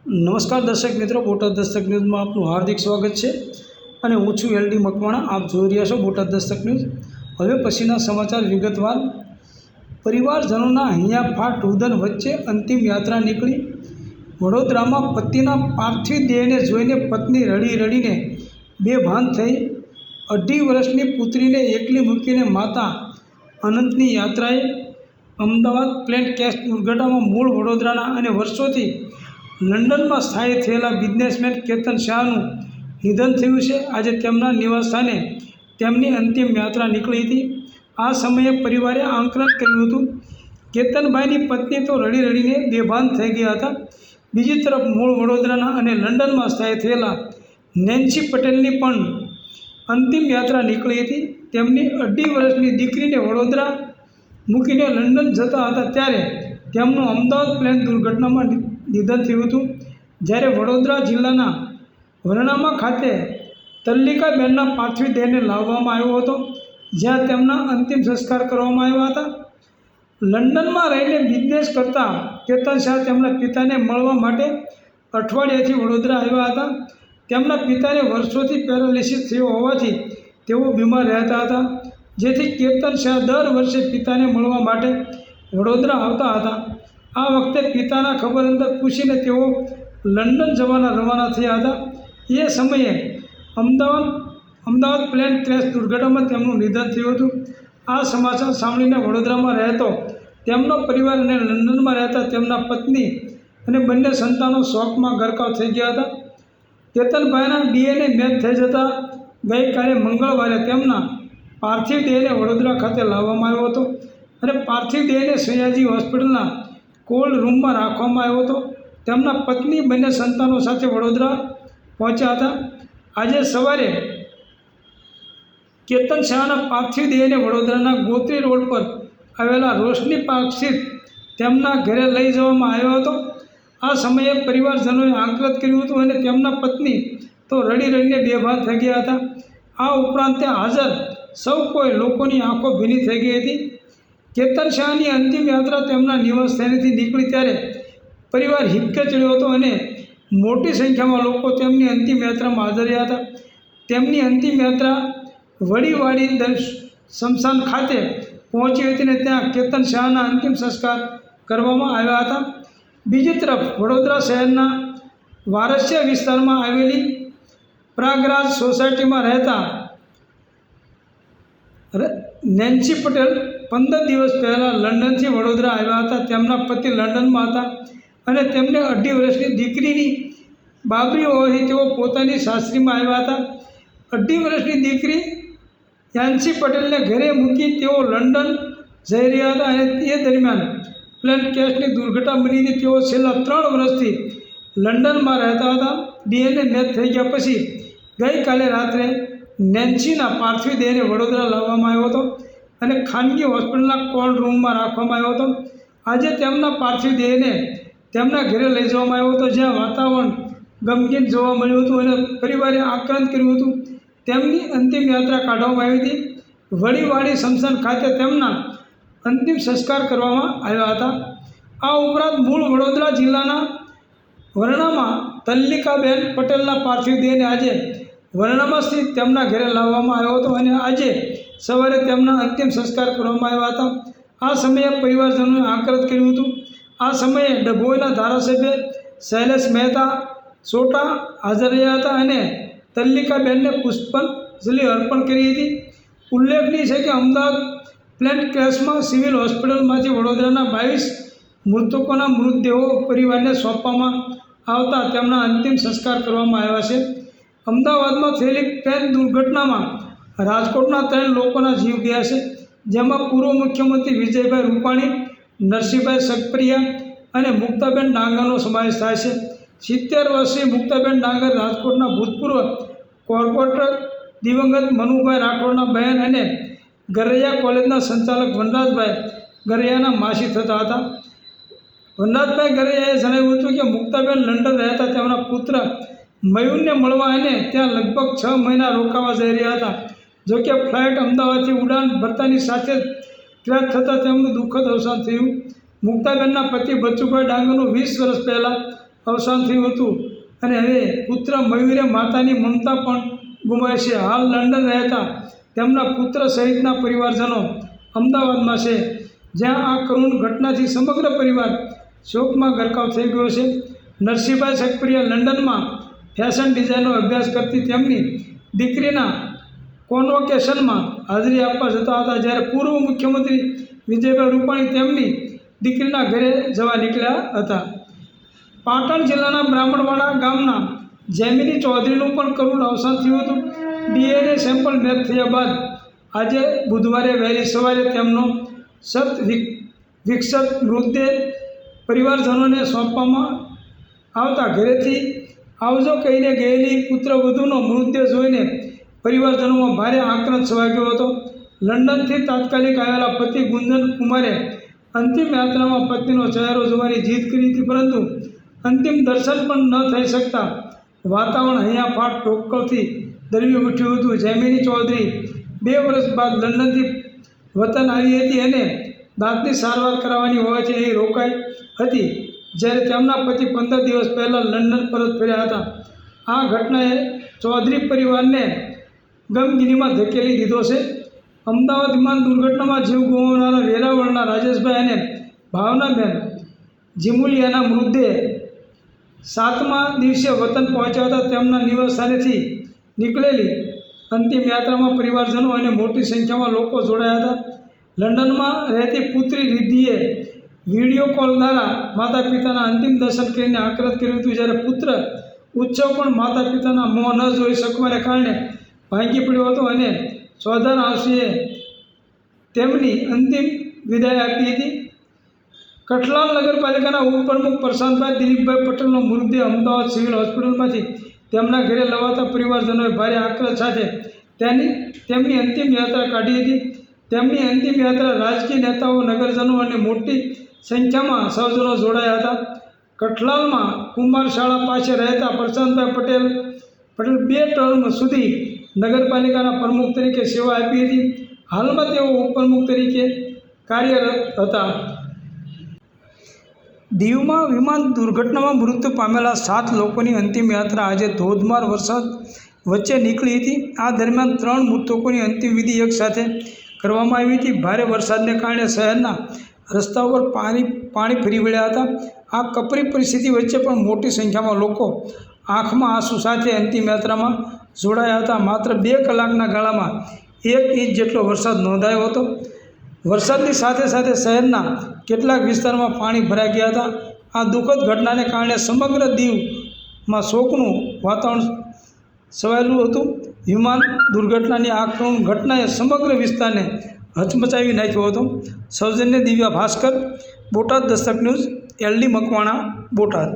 નમસ્કાર દર્શક મિત્રો, બોટાદ દસ્તક ન્યૂઝમાં આપનું હાર્દિક સ્વાગત છે અને હું છું LD મકવાણા. આપ જોઈ રહ્યા છો બોટાદ દસ્તક ન્યૂઝ. હવે પછીના સમાચાર વિગતવાર. પરિવારજનોના હૈયાફાટ રુદન વચ્ચે અંતિમ યાત્રા નીકળી. વડોદરામાં પતિના પાર્થિવ દેહને જોઈને પત્ની રડી રડીને બેભાન થઈ. 2.5 વર્ષની પુત્રીને એકલી મૂકીને માતા અનંતની યાત્રાએ. અમદાવાદ પ્લેન ક્રેશ દુર્ઘટનામાં મૂળ વડોદરાના અને વર્ષોથી લંડનમાં સ્થાયી થયેલા બિઝનેસમેન કેતન શાહનું નિધન થયું છે. આજે તેમના નિવાસસ્થાને તેમની અંતિમ યાત્રા નીકળી હતી. આ સમયે પરિવારે આંકलन કર્યું હતું. કેતનભાઈની પત્ની તો રડી રડીને બેભાન થઈ ગયા હતા. બીજી તરફ મૂળ વડોદરાના અને લંડનમાં સ્થાયી થયેલા નેન્સી પટેલની પણ અંતિમ યાત્રા નીકળી હતી. તેમની 2.5 વર્ષની દીકરીને વડોદરા મૂકીને લંડન જતા હતા ત્યારે તેમનું અમદાવાદ પ્લેન દુર્ઘટનામાં નિધન થયું હતું. જ્યારે વડોદરા જિલ્લાના વરણામા ખાતે તલ્લિકાબેનના પાર્થિવ દેહને લાવવામાં આવ્યો હતો, જ્યાં તેમના અંતિમ સંસ્કાર કરવામાં આવ્યા હતા. લંડનમાં રહીને બિઝનેસ કરતા કેતન શાહ તેમના પિતાને મળવા માટે અઠવાડિયાથી વડોદરા આવ્યા હતા. તેમના પિતાને વર્ષોથી પેરાલિસિસ થયો હોવાથી તેઓ બીમાર રહેતા હતા, જેથી કેતન શાહ દર વર્ષે પિતાને મળવા માટે વડોદરા આવતા હતા. આ વખતે પિતાના ખબર અંતર પૂછીને તેઓ લંડન જવાના રવાના થયા હતા. એ સમયે અમદાવાદ પ્લેન ક્રેશ દુર્ઘટનામાં તેમનું નિધન થયું હતું. આ સમાચાર સાંભળીને વડોદરામાં રહેતો તેમનો પરિવાર અને લંડનમાં રહેતા તેમના પત્ની અને બંને સંતાનો શોકમાં ગરકાવ થઈ ગયા હતા. કેતનભાઈના DNA મેચ થઈ જતાં ગઈકાલે મંગળવારે તેમના પાર્થિવ દેહને વડોદરા ખાતે લાવવામાં આવ્યો હતો અને પાર્થિવ દેહને સયાજી હોસ્પિટલના કોલ્ડ રૂમમાં રાખવામાં આવ્યો હતો. તેમના પત્ની બંને સંતાનો સાથે વડોદરા પહોંચ્યા હતા. આજે સવારે કેતન શાહના પાર્થિવ દેહને વડોદરાના ગોત્રી રોડ પર આવેલા રોશની પાર્ક સ્થિત તેમના ઘરે લઈ જવામાં આવ્યો હતો. આ સમયે પરિવારજનોએ આંકलन કર્યું હતું અને તેમના પત્ની તો રડી રડીને બેભાન થઈ ગયા હતા. આ ઉપરાંત ત્યાં હાજર સૌ કોઈ લોકોની આંખો ભીની થઈ ગઈ હતી. કેતન શાહની અંતિમ યાત્રા તેમના નિવાસસ્થાનેથી નીકળી ત્યારે પરિવાર હિબકે ચડ્યો હતો અને મોટી સંખ્યામાં લોકો તેમની અંતિમ યાત્રામાં હાજર રહ્યા હતા. તેમની અંતિમ યાત્રા વડીવાડી સ્મશાન ખાતે પહોંચી હતી અને ત્યાં કેતન શાહના અંતિમ સંસ્કાર કરવામાં આવ્યા હતા. બીજી તરફ વડોદરા શહેરના વારસિયા વિસ્તારમાં આવેલી પ્રયાગરાજ સોસાયટીમાં રહેતા નેન્સી પટેલ 15 દિવસ પહેલાં લંડનથી વડોદરા આવ્યા હતા. તેમના પતિ લંડનમાં હતા અને તેમને 2.5 વર્ષની દીકરીની બાબરી હોવાથી તેઓ પોતાની સાસરીમાં આવ્યા હતા. 2.5 વર્ષની દીકરી નેન્સી પટેલને ઘરે મૂકી તેઓ લંડન જઈ રહ્યા હતા અને તે દરમિયાન પ્લેન ક્રેશની દુર્ઘટના બની હતી. તેઓ છેલ્લા 3 વર્ષથી લંડનમાં રહેતા હતા. DNA મેચ થઈ ગયા પછી ગઈકાલે રાત્રે નેન્સીના પાર્થિવ દેહને વડોદરા લાવવામાં આવ્યો હતો અને ખાનગી હોસ્પિટલના કોલ્ડ રૂમમાં રાખવામાં આવ્યો હતો. આજે તેમના પાર્થિવ દેહને તેમના ઘરે લઈ જવામાં આવ્યો હતો, જ્યાં વાતાવરણ ગમગીન જોવા મળ્યું હતું અને પરિવારે આંકलन કર્યું હતું. તેમની અંતિમ યાત્રા કાઢવામાં આવી હતી. વડીવાડી સ્મશાન ખાતે તેમના અંતિમ સંસ્કાર કરવામાં આવ્યા હતા. આ ઉપરાંત મૂળ વડોદરા જિલ્લાના વરણામાં તલ્લિકાબેન પટેલના પાર્થિવ દેહને આજે વરણામા સ્થિત તેમના ઘરે લાવવામાં આવ્યો હતો અને આજે સવારે તેમના અંતિમ સંસ્કાર કરવામાં આવ્યા હતા. આ સમયે પરિવારજનોએ આંકलन કર્યું હતું. આ સમયે ડભોઈના ધારાસભ્ય શૈલેષ મહેતા સોટા હાજર રહ્યા હતા અને તલ્લિકાબેનને પુષ્પાંજલિ અર્પણ કરી હતી. ઉલ્લેખનીય છે કે અમદાવાદ પ્લેન ક્રેશમાં સિવિલ હોસ્પિટલમાંથી વડોદરાના 22 મૃતકોના મૃતદેહો પરિવારને સોંપવામાં આવતા તેમના અંતિમ સંસ્કાર કરવામાં આવ્યા છે. અમદાવાદમાં થયેલી પ્લેન દુર્ઘટનામાં રાજકોટના 3 લોકોના જીવ ગયા છે, જેમાં પૂર્વ મુખ્યમંત્રી વિજયભાઈ રૂપાણી, નરસિંહભાઈ સગપરિયા અને મુક્તાબેન ડાંગરનો સમાવેશ થાય છે. 70 વર્ષીય મુક્તાબેન ડાંગર રાજકોટના ભૂતપૂર્વ કોર્પોરેટર દિવંગત મનુભાઈ રાઠોડના બહેન અને ગરૈયા કોલેજના સંચાલક વનરાજભાઈ ગરૈયાના માસી થતા હતા. વનરાજભાઈ ગરૈયાએ જણાવ્યું હતું કે મુક્તાબેન લંડન રહેતા તેમના પુત્ર મયુરને મળવા અને ત્યાં લગભગ 6 મહિના રોકાવા જઈ રહ્યા હતા. જોકે ફ્લાઇટ અમદાવાદથી ઉડાન ભરતાની સાથે જ ક્રેશ થતાં તેમનું દુઃખદ અવસાન થયું. મુક્તાબેનના પતિ બચુભાઈ ડાંગરનું 20 વર્ષ પહેલાં અવસાન થયું હતું અને હવે પુત્ર મયુરે માતાની મમતા પણ ગુમાવી છે. હાલ લંડન રહેતા તેમના પુત્ર સહિતના પરિવારજનો અમદાવાદમાં છે, જ્યાં આ કરુણ ઘટનાથી સમગ્ર પરિવાર શોકમાં ગરકાવ થઈ ગયો છે. નરસિંહભાઈ સક્રિયા લંડનમાં ફેશન ડિઝાઇનનો અભ્યાસ કરતી તેમની દીકરીના કોન્વોકેશનમાં હાજરી આપવા જતા હતા, જ્યારે પૂર્વ મુખ્યમંત્રી વિજયભાઈ રૂપાણી તેમની દીકરીના ઘરે જવા નીકળ્યા હતા. પાટણ જિલ્લાના બ્રાહ્મણવાડા ગામના જૈમિની ચૌધરીનું પણ કરુણ અવસાન થયું હતું. DNA સેમ્પલ મેચ થયા બાદ આજે બુધવારે વહેલી સવારે તેમનો વિકસિત મૃતદેહ પરિવારજનોને સોંપવામાં આવતા ઘરેથી આવજો કહીને ગયેલી પુત્રવધૂનો મૃતદેહ જોઈને પરિવારજનોમાં ભારે આક્રોશ છવાઈ ગયો હતો. લંડનથી તાત્કાલિક આવેલા પતિ ગુંજન કુમારે અંતિમ યાત્રામાં પત્નીનો ચહેરો જોવાની જીદ કરી હતી, પરંતુ અંતિમ દર્શન પણ ન થઈ શકતા વાતાવરણ હૈયાફાટ ટોક્કરથી દરવી ઉઠ્યું હતું. જૈમિની ચૌધરી 2 વર્ષ બાદ લંડનથી વતન આવી હતી અને દાંતની સારવાર કરાવવાની હોવાથી અહીં રોકાઈ હતી, જ્યારે તેમના પતિ 15 દિવસ પહેલાં લંડન પરત ફર્યા હતા. આ ઘટનાએ ચૌધરી પરિવારને ગમગીનીમાં ધકેલી દીધો છે. અમદાવાદ વિમાન દુર્ઘટનામાં જીવ ગુમાવનારા વેરાવળના રાજેશભાઈ અને ભાવનાબેન જીમુલિયાના મૃતદેહ 7મા દિવસે વતન પહોંચ્યા હતા. તેમના નિવાસસ્થાનેથી નીકળેલી અંતિમ યાત્રામાં પરિવારજનો અને મોટી સંખ્યામાં લોકો જોડાયા હતા. લંડનમાં રહેતી પુત્રી રિદ્ધિએ વિડીયો કોલ દ્વારા માતા પિતાના અંતિમ દર્શન કરીને આક્રંદ કર્યું હતું, જ્યારે પુત્ર ઉત્સવ પણ માતા પિતાના મોં ન જોઈ શકવાને કારણે ભાંગી પડ્યો હતો અને ચોધાર આંસુએ તેમની અંતિમ વિદાય આપી હતી. કઠલાલ નગરપાલિકાના ઉપપ્રમુખ પ્રશાંતભાઈ દિલીપભાઈ પટેલનો મૃતદેહ અમદાવાદ સિવિલ હોસ્પિટલમાંથી તેમના ઘરે લવાતા પરિવારજનોએ ભારે આક્રોશ સાથે તેમની અંતિમ યાત્રા કાઢી હતી. તેમની અંતિમ યાત્રા રાજકીય નેતાઓ, નગરજનો અને મોટી સંખ્યામાં સૌજનો જોડાયા હતા. કઠલાલમાં કુમાર શાળા પાસે રહેતા પ્રશાંતભાઈ પટેલ 2 ટર્મ સુધી નગરપાલિકાના પ્રમુખ તરીકે સેવા આપી હતી. હાલમાં તેઓ ઉપપ્રમુખ તરીકે કાર્યરત હતા. દીવમાં વિમાન દુર્ઘટનામાં મૃત્યુ પામેલા 7 લોકોની અંતિમ યાત્રા આજે ધોધમાર વરસાદ વચ્ચે નીકળી હતી. આ દરમિયાન 3 મૃતકોની અંતિમ વિધિ એક સાથે કરવામાં આવી હતી. ભારે વરસાદને કારણે શહેરના રસ્તાઓ પર પાણી ફરી વળ્યા હતા. આ કપરી પરિસ્થિતિ વચ્ચે પણ મોટી સંખ્યામાં લોકો આંખમાં આંસુ સાથે અંતિમ યાત્રામાં જોડાયા હતા. માત્ર 2 કલાકના ગાળામાં 1 ઇંચ જેટલો વરસાદ નોંધાયો હતો. વરસાદની સાથે સાથે શહેરના કેટલાક વિસ્તારમાં પાણી ભરાઈ ગયા હતા. આ દુઃખદ ઘટનાને કારણે સમગ્ર દીવમાં શોકનું વાતાવરણ છવાયેલું હતું. વિમાન દુર્ઘટનાની આ કરુણ ઘટનાએ સમગ્ર વિસ્તારને હચમચાવી નાખ્યો હતો. સૌજન્ય દિવ્યા ભાસ્કર, બોટાદ દસ્તક ન્યૂઝ, LD મકવાણા, બોટાદ.